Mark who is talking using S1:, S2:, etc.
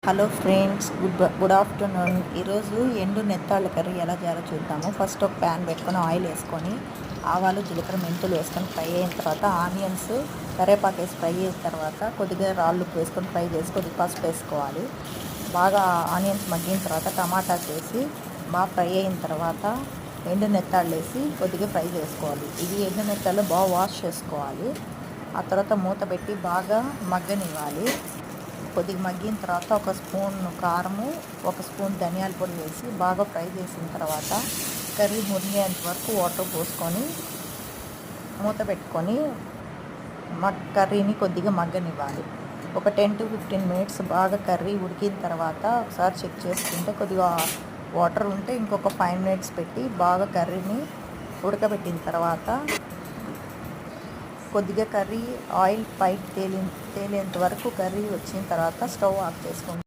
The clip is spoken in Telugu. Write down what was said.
S1: Hello friends, good afternoon. ఈరోజు ఎండు నెత్తాళ్ళ కర్రీ ఎలా చేయాలో చూద్దాము. ఫస్ట్ ఒక ప్యాన్ పెట్టుకొని ఆయిల్ వేసుకొని ఆవాలు, జీలకర్ర, మెంతులు వేసుకొని ఫ్రై అయిన తర్వాత ఆనియన్స్, కరివేపాకు వేసి ఫ్రై అయిన తర్వాత కొద్దిగా రాళ్ళు ఉప్పు వేసుకొని ఫ్రై చేసి కొద్దిగా పసుపు వేసుకోవాలి. బాగా ఆనియన్స్ మగ్గిన తర్వాత టమాటాస్ వేసి బాగా ఫ్రై అయిన తర్వాత ఎండు నెత్తాళ్ళు వేసి కొద్దిగా ఫ్రై చేసుకోవాలి. ఇది ఎండు నెత్తాళ్ళు బాగా వాష్ చేసుకోవాలి. ఆ తర్వాత మూత పెట్టి బాగా మగ్గనివ్వాలి. కొద్దిగా మగ్గిన తర్వాత ఒక స్పూన్ కారము, ఒక స్పూన్ ధనియాల పొడి వేసి బాగా ఫ్రై చేసిన తర్వాత కర్రీ మురిగేంత వరకు వాటర్ పోసుకొని మూత పెట్టుకొని కర్రీని కొద్దిగా మగ్గనివ్వాలి. ఒక 10 to 15 మినిట్స్ బాగా కర్రీ ఉడికిన తర్వాత ఒకసారి చెక్ చేసుకుంటే కొద్దిగా వాటర్ ఉంటే ఇంకొక 5 మినిట్స్ పెట్టి బాగా కర్రీని ఉడకబెట్టిన తర్వాత కొద్దిగా కర్రీ ఆయిల్ పైకి తేలేంత వరకు కర్రీ వచ్చిన తర్వాత స్టవ్ ఆఫ్ చేసుకోండి.